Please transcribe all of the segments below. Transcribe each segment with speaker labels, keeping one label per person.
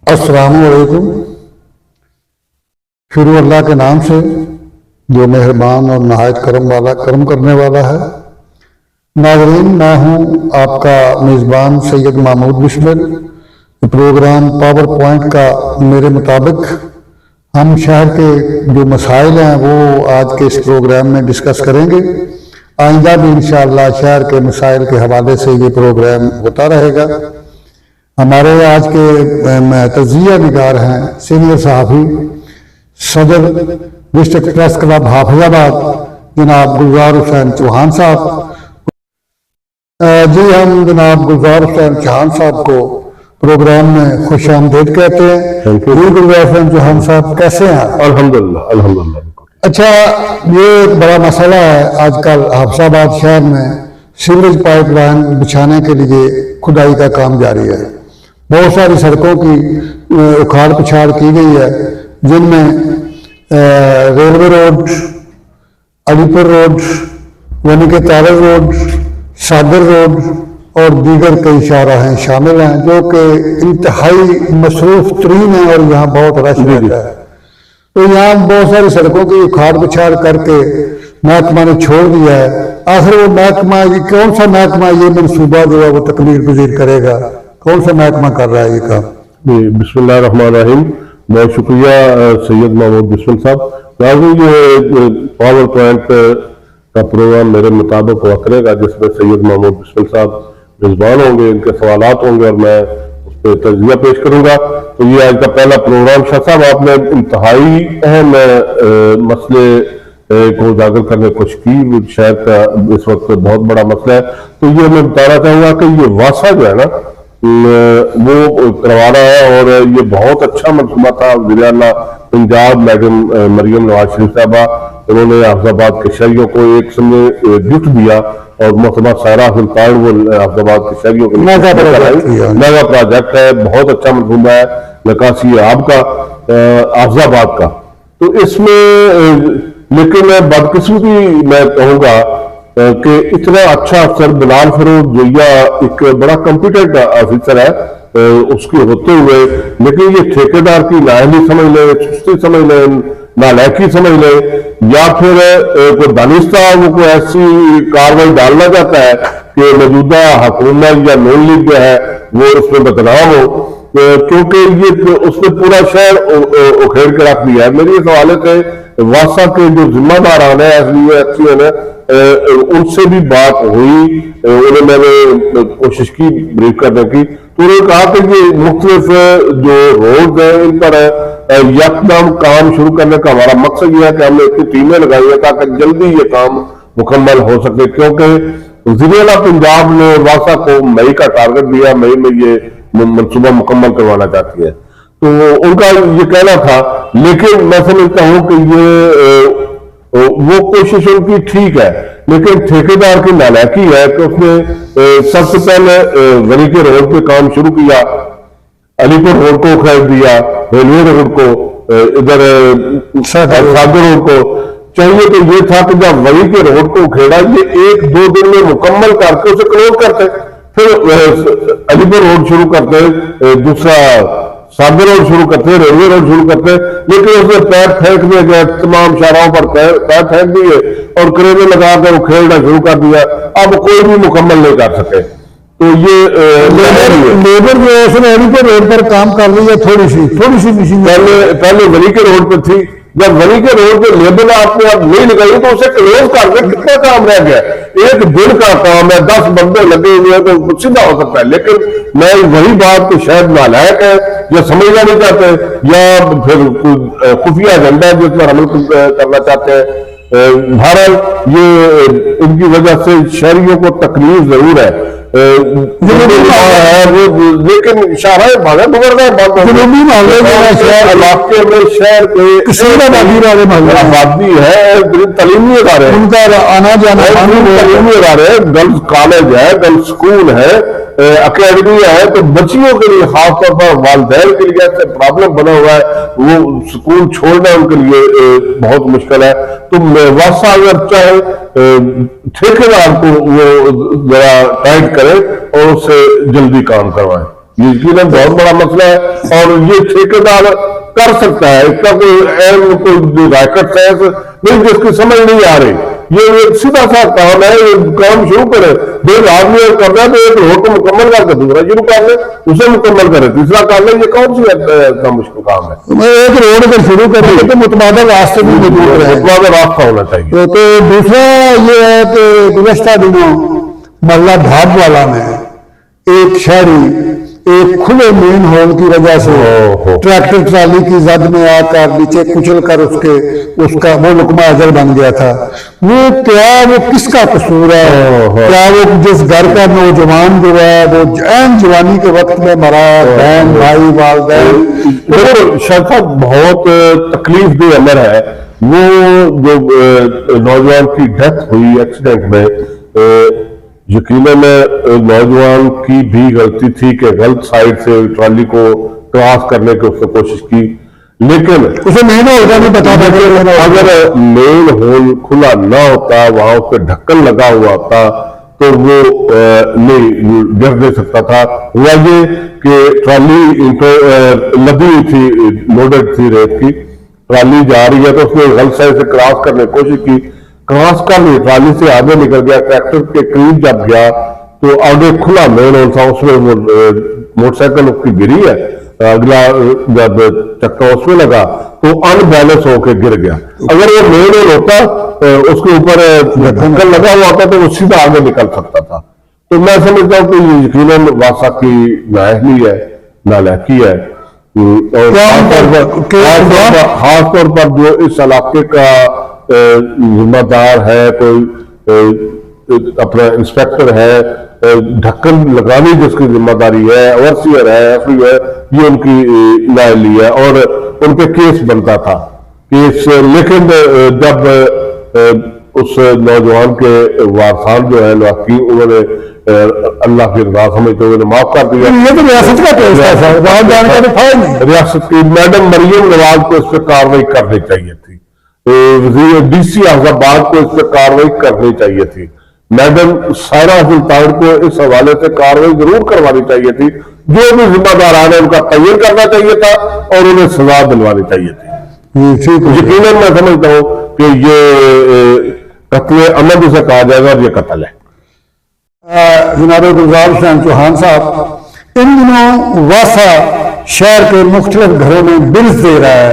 Speaker 1: अस्सलाम वालेकुम। शुरू अल्लाह के नाम से जो मेहरबान और नहायत करम करने वाला है। नाज़रीन, मैं हूँ आपका मेज़बान Syed Mahmood Bismil. Programme power point का मेरे मुताबिक हम शहर के जो मसाइल हैं वो आज के इस प्रोग्राम में डिस्कस करेंगे। आइंदा भी इंशाअल्लाह शहर के मसाइल के हवाले से ये प्रोग्राम होता रहेगा। हमारे आज के तजिया निगार हैं सीनियर सहाफ़ी सदर डिस्ट्रिक्ट प्रेस क्लब हाफिजाबाद जनाब गुलजार हुसैन चौहान साहब। जी, हम जनाब गुलजार हुसैन चौहान साहब को प्रोग्राम में खुश आमदीद कहते हैं। जी गुलजार हुसैन चौहान साहब, कैसे हैं?
Speaker 2: अल्हम्दुलिल्लाह अल्हम्दुलिल्लाह।
Speaker 1: अच्छा, ये एक बड़ा मसला है आजकल हाफिजाबाद शहर में। सीवरेज पाइपलाइन बिछाने के लिए खुदाई का काम जारी है। बहुत सारी सड़कों की उखाड़ पिछाड़ की गई है, जिनमें रेलवे रोड, अलीपुर रोड, यानी कि तारल रोड, सागर रोड और दीगर कई शाहराहें शामिल हैं, जो कि इंतहाई मसरूफ तरीन है और यहाँ बहुत रश रहता है। तो यहाँ बहुत सारी सड़कों की उखाड़ पिछाड़ करके महकमा ने छोड़ दिया है। आखिर वो महकमा, कौन सा महकमा ये मनसूबा जो है वो तकमील पजीर करेगा? कौन सा महकमा कर रहा है ये काम?
Speaker 2: बिस्मिल्लाह रहमान रहीम। बहुत शुक्रिया सैयद महमूद बिस्मिल साहब। ये पावर पॉइंट का प्रोग्राम मेरे मुताबिक हुआ करेगा, जिसमें सैयद महमूद बिस्मिल साहब मेजबान होंगे, इनके सवालात होंगे और मैं उस पर तजिया पेश करूंगा। तो ये आज का पहला प्रोग्राम। शाह साहब, आपने इंतहाई अहम मसले को उजागर करने की कोशिश की। शहर का इस वक्त बहुत बड़ा मसला है। तो ये मैं बताना चाहूंगा कि ये वासा जो है ना वो करवा रहा है, और ये बहुत अच्छा मनसूबा था। वज़ीर-ए-आला पंजाब मैडम मरियम नवाज शरीफ साहबा, उन्होंने हाफिजाबाद के शहरियों को एक समय गिफ्ट दिया और मोहतरमा सारा सुल्तान वो हाफिजाबाद के शहरियों के नया प्रोजेक्ट है। बहुत अच्छा मनसूबा है नकासी आब का हाफिजाबाद का। तो इसमें लेकिन बदकिस्मती मैं कहूँगा कि इतना अच्छा अफसर बिलाल फरोज जोया एक बड़ा कॉम्पिटेंट ऑफिसर है, उसके होते हुए लेकिन ये ठेकेदार की नाअहली समझ ले, चुस्ती समझ ले, नालायकी समझ ले, या फिर कोई दानिस्ता वो कोई ऐसी कार्रवाई डालना चाहता है कि मौजूदा हुकूमत या नून लीग जो है वो उसमें बदनाम हो, क्योंकि ये उसने पूरा शहर उखेड़ के रख दिया है। मेरी इस हवाले से वासा के जो जिम्मेदार है एक्चुअली उनसे भी बात हुई, उन्हें मैंने कोशिश की ब्रीफ करने की। तो उन्होंने कहा कि ये मुख्तलिफ जो रोड है इन पर यकदम काम शुरू करने का हमारा मकसद ये है कि हमने इतनी टीमें लगाई है ताकि जल्दी ये काम मुकम्मल हो सके, क्योंकि वज़ीर-ए-आला पंजाब ने वासा को मई का टारगेट दिया, मई में ये मनसूबा मुकम्मल करवाना चाहती है। तो उनका ये कहना था, लेकिन मैं समझता हूँ कि ये वो कोशिश उनकी ठीक है, लेकिन ठेकेदार की नालायकी है कि उसने सबसे पहले गली के रोड पे काम शुरू किया, अलीपुर रोड को उखाड़ दिया, रेलवे रोड को, इधर सागर रोड को। चाहिए तो ये था कि जब वली के रोड को उखेड़ा, ये 1-2 दिन में मुकम्मल करके उसे क्लोज करते, फिर अलीपुर रोड शुरू करते, दूसरा सागर रोड शुरू करते, रेलवे रोड शुरू करते, लेकिन उसने पैर फेंक दिए गए, तमाम शाहराहों पर पैर फेंक दिए और क्रेने लगाकर उखेड़ना शुरू कर दिया। अब कोई भी मुकम्मल नहीं कर सके। तो ये
Speaker 1: लेबर जो है उसने अलीपुर रोड पर काम कर रही है, थोड़ी सी मशीन
Speaker 2: पहले वली के रोड पर थी। जब वली के रोड पे लेबर आपने अब नहीं निकाली तो उसे क्लोज करके कितना काम रह गया? 1 दिन का काम है, 10 बंदे लगे हुए हैं तो सीधा हो सकता है। लेकिन मैं वही बात तो शायद नालायक है या समझना नहीं चाहते, या फिर खुफिया एजेंडा जिस पर अमल करना चाहते हैं। भारत ये इनकी वजह से शहरियों को तकलीफ जरूर है, लेकिन शाहराह भागा गुजर गए इलाके में शहर के आबादी है, तलीमी इदारे
Speaker 1: उनका आना जाना,
Speaker 2: तलीमी इदारे, गर्ल्स कॉलेज है, गर्ल्स स्कूल है, अकेडमी है। तो बच्चियों के लिए खासतौर पर वालिदैन के लिए ऐसे प्रॉब्लम बना हुआ है, वो स्कूल छोड़ना उनके लिए बहुत मुश्किल है। तो वासा अगर चाहे ठेकेदार को वो जरा टाइट करे और उससे जल्दी काम करवाएं। یہ یقیناً بہت بڑا مسئلہ ہے، اور یہ ٹھیکیدار کر سکتا ہے، اس کا کوئی ریکٹ سائنس نہیں جس کی سمجھ نہیں آ رہی. یہ ایک سیدھا سا کام ہے، یہ کام شروع کرے، دیر آدمی کرنا ہے تو ایک روڈ کو مکمل کر کے دوسرا شروع کر لے، اسے مکمل کرے، تیسرا کر لے. یہ کون سی اتنا مشکل کام ہے؟
Speaker 1: ایک روڈ اگر شروع کریں گے تو متبادل راستے بھی موجود رہے،
Speaker 2: متبادل راستہ ہونا چاہیے.
Speaker 1: تو دوسرا یہ ہے کہ گزشتہ دنوں محلہ ڈھاب والا میں ایک شہری ایک کھلے مین ہول کی وجہ سے ٹریکٹر ٹرالی کی زد میں آ کر نیچے کچل کر اس کا وہ لقمہ اجل بن گیا تھا. وہ کس کا قصور ہے؟ کیا وہ جس گھر کا نوجوان جو ہے وہ عین جوانی کے وقت میں مرا، بہن بھائی والدین؟
Speaker 2: شاید بہت تکلیف دہ امر ہے. وہ جو نوجوان کی ڈیتھ ہوئی ایکسیڈنٹ میں، یقیناً نوجوان کی بھی غلطی تھی کہ غلط سائڈ سے ٹرالی کو کراس کرنے کی اس نے کوشش کی، لیکن
Speaker 1: اسے مین ہول کا نہیں پتا تھا.
Speaker 2: اگر مین ہول کھلا نہ ہوتا، وہاں اس پہ ڈھکن لگا ہوا ہوتا تو وہ نہیں گر دے سکتا تھا. ہوا یہ کہ ٹرالی لدی ہوئی تھی، لوڈڈ تھی ریت کی، ٹرالی جا رہی ہے تو اس نے غلط سائڈ سے کراس کرنے کی کوشش کی، کراس کر لی، ٹرالی سے آگے نکل گیا. ٹریکٹر کے قریب جب گیا تو آگے کھلا مین ہول تھا، اس میں وہ موٹر سائیکل اس کی گری ہے، اگلا جب چکا اس میں لگا تو ان بیلنس ہو کے گر گیا. اگر وہ مین ہول ہوتا، اس کے اوپر ڈھکن لگا ہوا ہوتا تو وہ سیدھا آگے نکل سکتا تھا. تو میں سمجھتا ہوں کہ یہ یقیناً واسا کی نااہلی ہے، نالائقی ہے، اور خاص طور پر جو اس علاقے کا ذمہ دار ہے، کوئی اپنا انسپیکٹر ہے، ڈھکن لگانی جس کی ذمہ داری ہے، اوورسیئر ہے، ایف ہے، یہ ان کی نااہلی ہے اور ان پہ کیس بنتا تھا. لیکن جب اس نوجوان کے وارثان جو ہے لاحقین، انہوں نے اللہ کی رضا سمجھتے ہوئے معاف کر دیا.
Speaker 1: یہ تو ریاست کا کیس ہے،
Speaker 2: ریاست کی میڈم مریم نواز کو اس پہ کاروائی کرنی چاہیے تھی، ڈی سی احمد آباد کو اس پہ کاروائی کرنی چاہیے تھی، میڈم سائرہ سلطان کو اس حوالے سے کاروائی ضرور کروانی چاہیے تھی. جو بھی ذمہ داران ہے ان کا تعین کرنا چاہیے تھا اور انہیں سزا دلوانی چاہیے تھی. یقیناً میں سمجھتا ہوں کہ یہ قتل عمد اسے کہا جائے گا اور یہ قتل ہے.
Speaker 1: جناب گلزار حسین چوہان صاحب، ان دنوں واسا شہر کے مختلف گھروں میں بلز دے رہا ہے،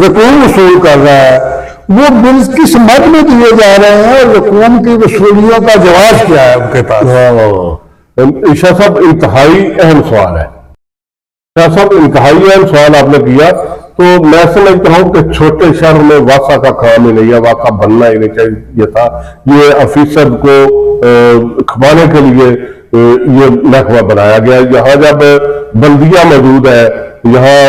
Speaker 1: رقوم وصول کر رہا ہے. وہ بلز کس مد میں دیے جا رہے ہیں اور رقوم کی وصولیوں کا جواز کیا ہے ان کے پاس؟
Speaker 2: شاہ صاحب انتہائی اہم سوال ہے. شاہ صاحب انتہائی اہم سوال آپ نے کیا. تو میں سمجھتا ہوں کہ چھوٹے شہروں میں واسا کا کام ہی نہیں ہے، واسا بننا ہی نہیں چاہیے تھا. یہ آفیسر کو کھپانے کے لیے یہ محکمہ بنایا گیا. یہاں جب بلدیہ موجود ہے، یہاں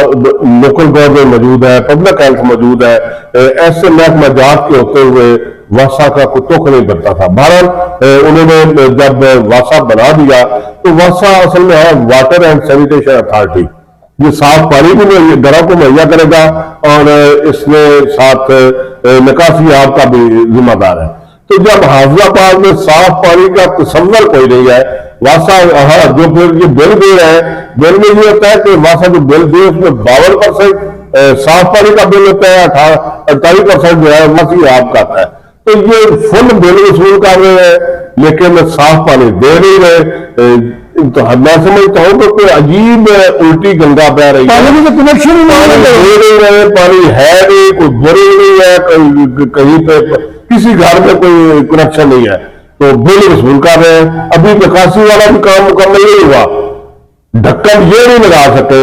Speaker 2: لوکل گورنمنٹ موجود ہے، پبلک ہیلتھ موجود ہے، ایسے محکمہ جات کے ہوتے ہوئے واسا کا کوئی تخ نہیں بنتا تھا. بہرحال انہوں نے جب واسا بنا دیا تو واسا اصل میں ہے واٹر اینڈ سینیٹیشن اتھارٹی. یہ صاف پانی بھی گھروں کو مہیا کرے گا اور اس میں ساتھ نکاسی آب کا بھی ذمہ دار ہے. تو جب حافظ آباد میں صاف پانی کا تصور کوئی نہیں ہے، واسا جو پھر یہ بل دے رہے ہیں، بل میں یہ ہوتا ہے کہ واسا جو بل دے اس میں 52% صاف پانی کا بل ہوتا ہے، 48% جو ہے مسیح آب کا آتا ہے. تو یہ فل بل وصول کر رہے ہیں لیکن صاف پانی دے نہیں رہے. تو میں سمجھتا ہوں کہ کوئی عجیب الٹی گنگا بہ رہی ہے،
Speaker 1: پانی کا کنیکشن
Speaker 2: پانی دے نہیں رہے، پانی ہے نہیں، کوئی بوری نہیں ہے، کہیں پہ کسی گھر میں کوئی کنیکشن نہیں ہے تو بل وصول کر رہے ہیں. ابھی نکاسی والا بھی کام مکمل نہیں ہوا، ڈھکن یہ نہیں لگا سکے،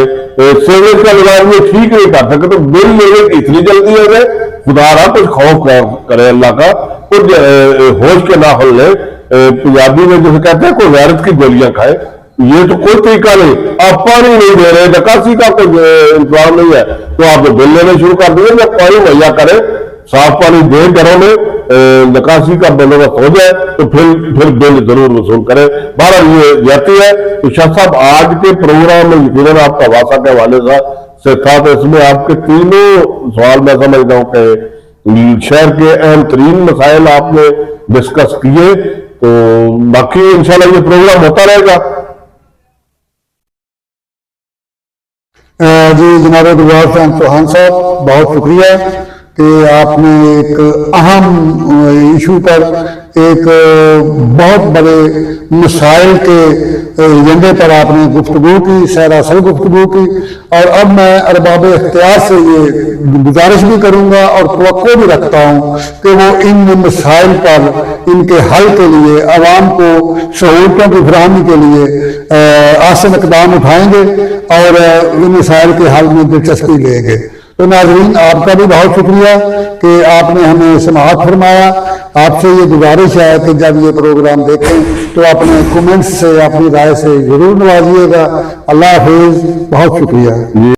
Speaker 2: سیوریج کا نظام یہ ٹھیک نہیں کر سکے تو بل لینے کی اتنی جلدی ہو گئے. خدا رہا کچھ خوف کرے اللہ کا، کچھ ہوش کے نہ ہل لے. پنجابی میں جسے کہتے ہیں کوئی غیرت کی گولیاں کھائے، یہ تو کوئی طریقہ نہیں. آپ پانی نہیں دے رہے، نکاسی کا کوئی انتظام نہیں ہے تو آپ بل لینے شروع کر دیں. جب پانی مہیا کرے، صاف پانی دے گھروں میں، نکاسی کا بندوبست ہو جائے تو پھر بل ضرور وصول کرے. بہرحال یہ جاتی ہے. تو شاہ صاحب آج کے پروگرام میں یقیناً آپ کا واسا کے حوالے سے تھا تو اس میں آپ کے تینوں سوال میں سمجھتا ہوں کہ شہر کے اہم ترین مسائل آپ نے ڈسکس کیے. تو باقی انشاءاللہ یہ پروگرام ہوتا رہے گا.
Speaker 1: जी जनाब गुलजार खान चौहान साहब, बहुत शुक्रिया कि आपने एक अहम इशू पर एक बहुत बड़े मसाइल के एजेंडे पर आपने गुफ्तगू की, सरासर गुफ्तगू की। और अब मैं अरबाब इख्तियार से ये गुजारिश भी करूँगा और तवक्को भी रखता हूँ कि वो इन मसाइल पर इनके हल के लिए आवाम को सहूलतों की फराहमी के लिए आसन इक़दाम उठाएंगे और इन मसाइल के हल में दिलचस्पी लेंगे। तो नाज़रीन, आपका भी बहुत शुक्रिया कि आपने हमें समाअत फरमाया। आपसे ये गुजारिश है कि जब ये प्रोग्राम देखें तो अपने कमेंट्स से, अपनी राय से ज़रूर नवाजिएगा। अल्लाह हाफ़िज़, बहुत शुक्रिया।